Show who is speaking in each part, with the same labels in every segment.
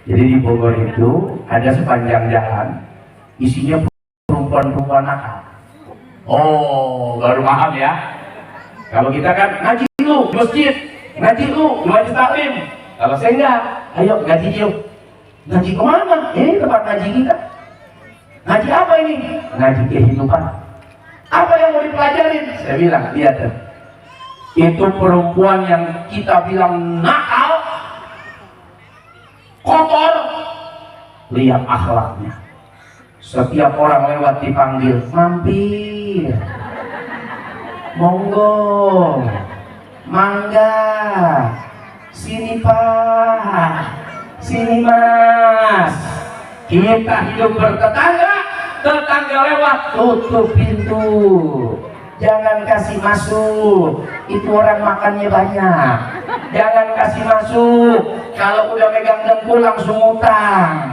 Speaker 1: Jadi di Bogor itu ada sepanjang jalan isinya perempuan-perempuan nakal. Oh, baru paham ya. Kalau kita kan ngaji lu di masjid, ngaji lu di majelis taklim. Kalau saya enggak, ayo ngaji yuk. Ngaji kemana? Ini tempat ngaji kita. Ngaji apa ini? Ngaji kehidupan. Apa yang mau dipelajarin? Saya bilang, lihat deh. Itu perempuan yang kita bilang nakal, kotor, lihat akhlaknya. Setiap orang lewat dipanggil, mampir, monggo, mangga, sini pak, sini mas. Kita hidup bertetangga, tetangga lewat, tutup pintu, jangan kasih masuk. Itu orang makannya banyak. Jangan kasih masuk. Kalau udah megang dengkul langsung utang.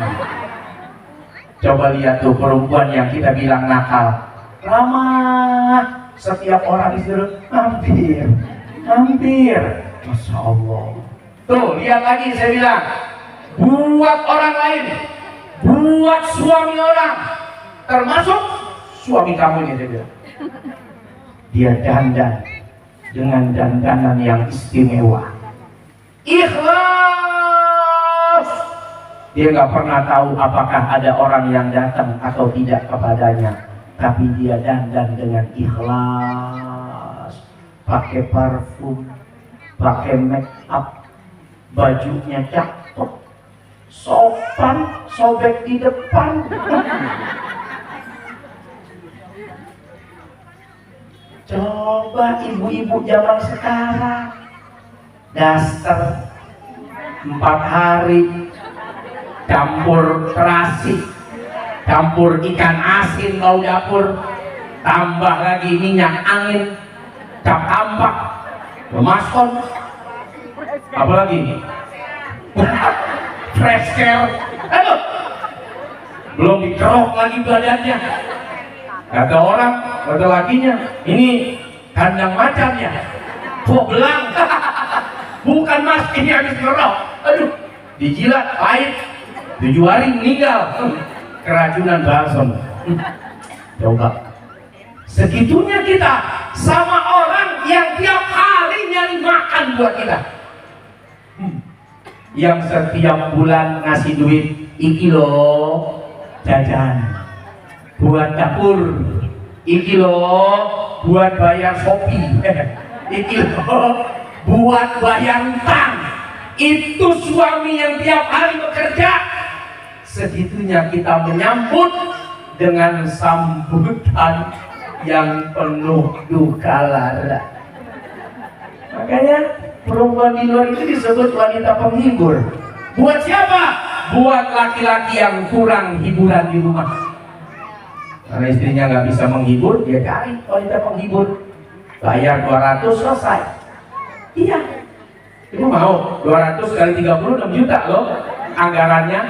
Speaker 1: Coba lihat tuh perempuan yang kita bilang nakal, ramah. Setiap orang disuruh mampir, mampir. Masya Allah. Tuh lihat lagi, saya bilang, buat orang lain, buat suami orang, termasuk suami kamu ini, saya bilang. Dia dandan dengan dandanan yang istimewa, ikhlas. Dia nggak pernah tahu apakah ada orang yang datang atau tidak kepadanya, tapi dia dandan dengan ikhlas, pakai parfum, pakai make up, bajunya cakep, sopan, sobek di depan. Coba ibu-ibu zaman sekarang, daster 4 hari, campur terasi, campur ikan asin bau dapur, tambah lagi minyak angin, cap kampak, maskon, apa lagi? Fresh care, aduh, belum dikerok lagi badannya. Kata orang, kata lakinya, ini kandang macannya, kok belang? Bukan mas, ini habis ngerok. Aduh, dijilat, pahit, 7 hari meninggal, keracunan balsam. Coba, segitunya kita sama orang yang tiap hari nyari makan buat kita, yang setiap bulan ngasih duit, iki loh jajan buat dapur, iki loh buat bayar Shopee, iki loh buat bayar utang. Itu suami yang tiap hari bekerja. Segitunya kita menyambut dengan sambutan yang penuh duka lara. Makanya perempuan di luar itu disebut wanita penghibur. Buat siapa? Buat laki-laki yang kurang hiburan di rumah. Karena istrinya nggak bisa menghibur, dia cari wanita penghibur, bayar 200 selesai. Iya, ibu mau 200 kali 36 juta loh anggarannya,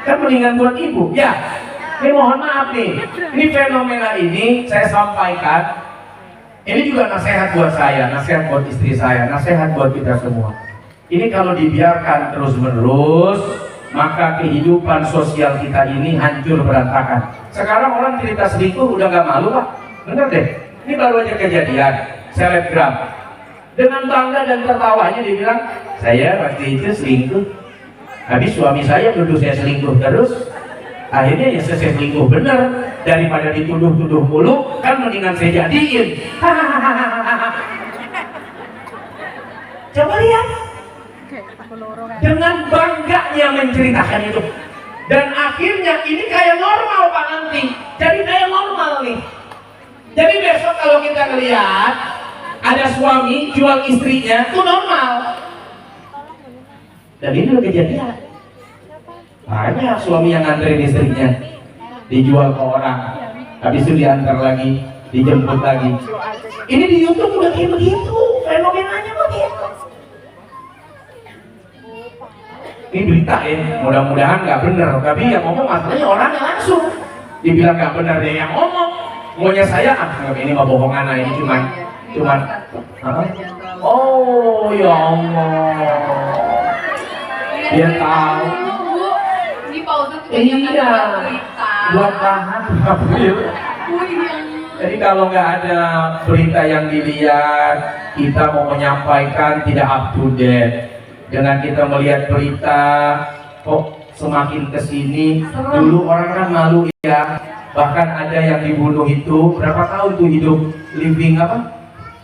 Speaker 1: kan mendingan buat ibu. Ya, ini mohon maaf nih, ini fenomena ini saya sampaikan, ini juga nasihat buat saya, nasihat buat istri saya, nasihat buat kita semua. Ini kalau dibiarkan terus menerus, maka kehidupan sosial kita ini hancur berantakan. Sekarang orang cerita selingkuh udah gak malu pak, bener deh. Ini baru aja kejadian, selebgram dengan bangga dan tertawanya dia bilang, saya waktu itu selingkuh, habis suami saya tuduh saya selingkuh terus, akhirnya ya saya selingkuh bener, daripada dituduh-tuduh mulu, kan mendingan saya jadiin. Coba lihat, dengan bangganya menceritakan itu, dan akhirnya ini kayak normal pak nanti, jadi kayak normal nih. Jadi besok kalau kita ngelihat ada suami jual istrinya, itu normal. Dan ini udah kejadian. Banyak suami yang nganterin istrinya, dijual ke orang, habis itu diantar lagi, dijemput lagi. Ini di YouTube udah kayak begitu, fenomenanya begitu. Ini berita ya, mudah-mudahan nggak bener, tapi yang ngomong masalahnya orangnya langsung dibilang nggak bener, dia yang ngomong. Maunya saya, ini mah bohongan, ini cuman oh ya Allah, dia tahu
Speaker 2: Ustaz kebanyakan
Speaker 1: Iya,
Speaker 2: berita.
Speaker 1: buat bahan April. Jadi kalau nggak ada berita yang dilihat, kita mau menyampaikan tidak up to date. Dengan kita melihat berita, kok semakin kesini, dulu orang kan malu ya. Bahkan ada yang dibunuh itu, berapa tahun tuh hidup living apa?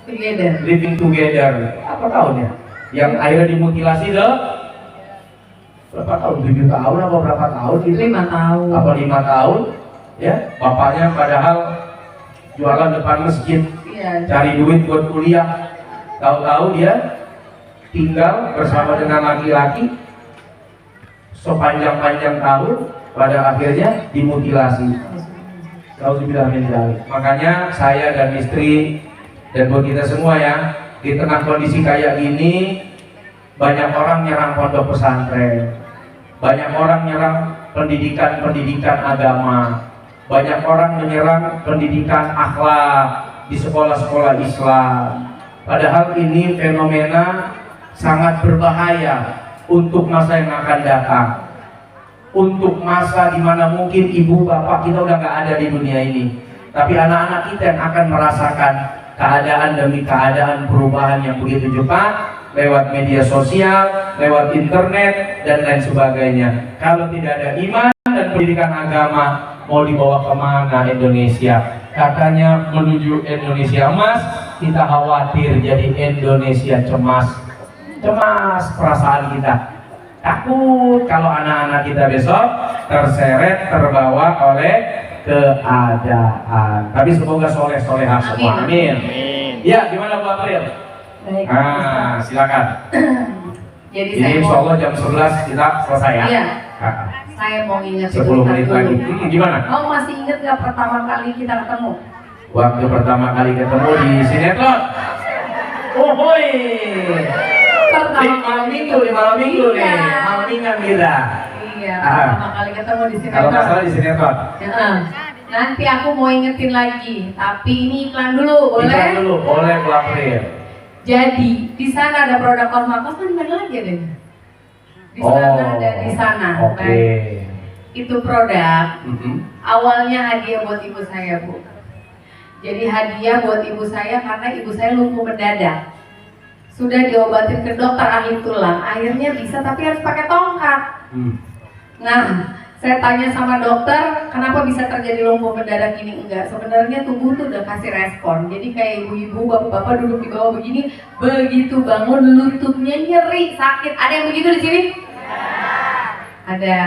Speaker 2: Together.
Speaker 1: Living together. Apa tahun ya? Yang akhirnya dimutilasi deh. Berapa tahun? 7 tahun apa berapa tahun gitu?
Speaker 2: 5 tahun.
Speaker 1: Apa 5 tahun? Ya, bapaknya padahal jualan depan masjid,
Speaker 2: Iya.
Speaker 1: cari duit buat kuliah. Tahu-tahu dia tinggal bersama dengan laki-laki sepanjang-panjang tahun, pada akhirnya dimutilasi. Makanya saya dan istri dan buat kita semua ya, di tengah kondisi kayak gini, banyak orang nyerang pondok pesantren, banyak orang nyerang pendidikan agama, banyak orang menyerang pendidikan akhlak di sekolah-sekolah Islam. Padahal ini fenomena sangat berbahaya untuk masa yang akan datang, untuk masa di mana mungkin ibu bapak kita udah nggak ada di dunia ini, tapi anak-anak kita yang akan merasakan keadaan demi keadaan perubahan yang begitu cepat lewat media sosial, lewat internet dan lain sebagainya. Kalau tidak ada iman dan pendidikan agama, mau dibawa kemana Indonesia? Katanya menuju Indonesia emas, kita khawatir jadi Indonesia cemas. Cemas perasaan kita, takut kalau anak-anak kita besok terseret, terbawa oleh keadaan. Tapi semoga soleh-solehah semua. Amin. Ya, gimana Bu April?
Speaker 2: Baik.
Speaker 1: Silakan.
Speaker 2: Jadi
Speaker 1: Ini
Speaker 2: saya
Speaker 1: insya
Speaker 2: mau,
Speaker 1: Allah jam 11 kita selesai ya.
Speaker 2: Iya. Saya mau ingetin
Speaker 1: 10 menit
Speaker 2: dulu.
Speaker 1: lagi. Gimana?
Speaker 2: Kamu masih ingat gak pertama kali kita ketemu?
Speaker 1: Waktu pertama kali ketemu di sinetron. Oh boy. Di malam minggu nih.
Speaker 2: Iya.
Speaker 1: Malam minggu kita.
Speaker 2: Iya,
Speaker 1: Ah.
Speaker 2: pertama kali ketemu di
Speaker 1: Kalau nggak salah
Speaker 2: sinetron.
Speaker 1: di sinetron.
Speaker 2: Ya, nanti aku mau ingetin lagi, tapi ini iklan dulu, boleh?
Speaker 1: Iklan dulu, boleh Bu April.
Speaker 2: Jadi di sana ada produk Cosma di mana lagi ada? Di sana ada di sana.
Speaker 1: Oke.
Speaker 2: Baik. Itu produk
Speaker 1: Mhm.
Speaker 2: awalnya hadiah buat ibu saya, Bu. Jadi hadiah buat ibu saya karena ibu saya lumpuh mendadak. Sudah diobatin ke dokter ahli tulang, akhirnya bisa tapi harus pakai tongkat. Nah, saya tanya sama dokter, kenapa bisa terjadi lumpuh mendadak ini? Enggak, sebenarnya tubuh tuh udah kasih respon. Jadi kayak ibu-ibu, bapak-bapak duduk di bawah begini, begitu bangun lututnya nyeri, sakit. Ada yang begitu di sini? Ada.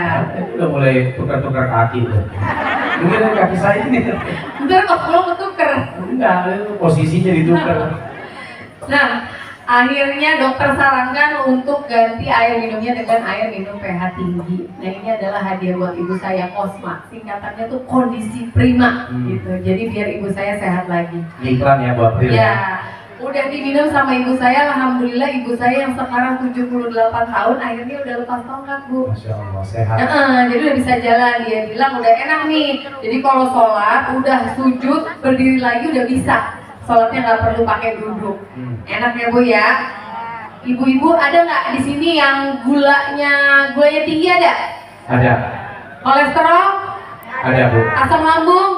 Speaker 1: Udah mulai tukar-tukar kaki tuh. Mungkin dari kaki saya ini.
Speaker 2: Ntar kalau ketuker.
Speaker 1: Enggak, itu posisinya ditukar.
Speaker 2: Nah, akhirnya dokter sarankan untuk ganti air minumnya dengan air minum pH tinggi. Nah, ini adalah hadiah buat ibu saya, Cosma. Singkatannya tuh kondisi prima gitu. Jadi biar ibu saya sehat lagi.
Speaker 1: Iklan ya Bu April.
Speaker 2: Ya, udah diminum sama ibu saya. Alhamdulillah ibu saya yang sekarang 78 tahun akhirnya udah lepas tongkat, Bu.
Speaker 1: Masya Allah, sehat.
Speaker 2: Jadi udah bisa jalan. Dia bilang udah enak nih. Jadi kalau sholat udah sujud berdiri lagi udah bisa. Sholatnya nggak perlu pakai duduk. Enak ya Bu ya. Ibu-ibu ada nggak di sini yang gulanya tinggi ada?
Speaker 1: Ada.
Speaker 2: Kolesterol?
Speaker 1: Ada Bu.
Speaker 2: Asam lambung?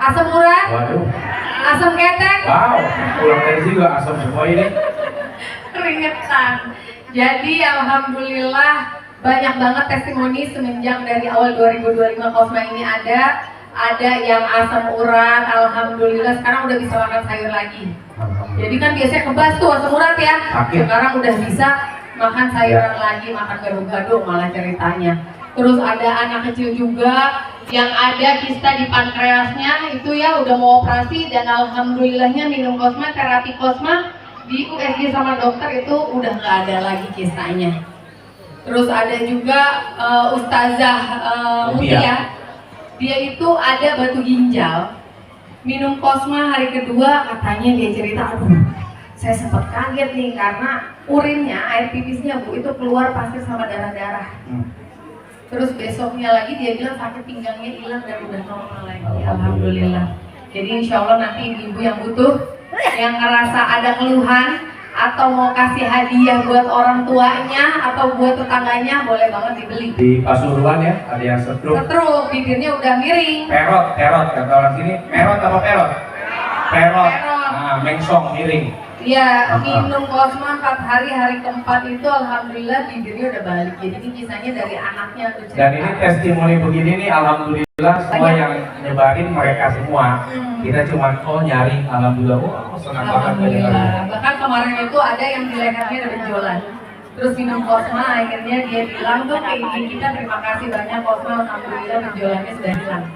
Speaker 2: Asam urat?
Speaker 1: Waduh.
Speaker 2: Asam ketek?
Speaker 1: Wow. Pulang dari sini juga asam semua ini.
Speaker 2: Keringetan. Jadi alhamdulillah banyak banget testimoni semenjak dari awal 2025 Cosma ini ada yang asam urat, alhamdulillah sekarang udah bisa makan sayur lagi. Jadi kan biasanya kebas tuh asam urat ya, sekarang udah bisa makan sayuran lagi, makan gado-gado malah ceritanya. Terus ada anak kecil juga yang ada kista di pankreasnya itu ya udah mau operasi dan alhamdulillahnya minum Cosma, terapi Cosma di USG sama dokter itu udah nggak ada lagi kistanya. Terus ada juga Ustazah Mutia. Dia itu ada batu ginjal, minum Cosma hari kedua katanya dia cerita, aduh saya sempat kaget nih karena urinnya, air pipisnya Bu itu keluar pasti sama darah-darah. Terus besoknya lagi dia bilang sakit pinggangnya hilang dan udah normal lagi, alhamdulillah. Jadi insya Allah nanti ibu-ibu yang butuh, yang ngerasa ada keluhan, atau mau kasih hadiah buat orang tuanya atau buat tetangganya, boleh banget dibeli.
Speaker 1: Di Pasuruan ya, ada yang setruk.
Speaker 2: Setruk, bibirnya udah miring.
Speaker 1: Perot kata orang sini. Merot apa perot? Perot.
Speaker 2: Perot.
Speaker 1: Nah, mengsong miring.
Speaker 2: Ya, minum Cosma 4 hari, hari keempat itu alhamdulillah bibirnya udah balik. Jadi ini kisahnya dari anaknya tuh.
Speaker 1: Dan ini testimoni begini nih, alhamdulillah semua yang nyebarin mereka semua. Kita cuma nyari, alhamdulillah, senang banget.
Speaker 2: Alhamdulillah. Bahkan kemarin itu ada yang di lehernya ada benjolan. Terus minum Cosma, akhirnya dia bilang tuh kayak gini, kita terima kasih banyak Cosma, alhamdulillah benjolannya sudah hilang.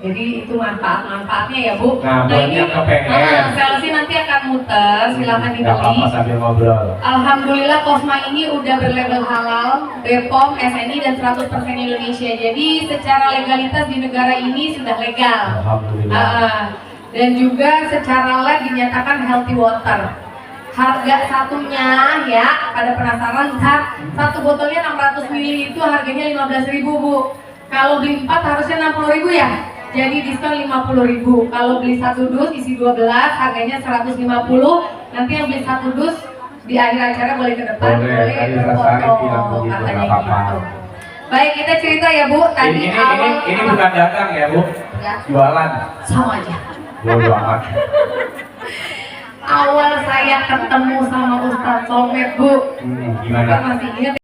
Speaker 2: Jadi itu manfaatnya ya Bu.
Speaker 1: Nah ini kepengen.
Speaker 2: Selsi nanti akan muter, silahkan
Speaker 1: Gak apa-apa
Speaker 2: dibeli.
Speaker 1: sambil ngobrol.
Speaker 2: Alhamdulillah Cosma ini udah berlabel halal, BPOM, SNI dan 100% Indonesia. Jadi secara legalitas di negara ini sudah legal.
Speaker 1: Alhamdulillah.
Speaker 2: Dan juga secara lab dinyatakan healthy water. Harga satunya ya, pada penasaran, satu botolnya 600 ml itu harganya 15.000 Bu. Kalau beli 4 harusnya 60.000 ya. Jadi diskon 50.000. Kalau beli 1 dus isi 12 harganya 150. Nanti yang beli 1 dus di akhir acara boleh ke depan, boleh berfoto katanya gitu. Baik, kita cerita ya Bu. Tadi
Speaker 1: ini bukan dagang ya Bu,
Speaker 2: ya.
Speaker 1: Jualan.
Speaker 2: Sama aja.
Speaker 1: Bodoh amat.
Speaker 2: Awal saya ketemu sama Ustadz Somet Bu,
Speaker 1: Gimana?
Speaker 2: masih ingat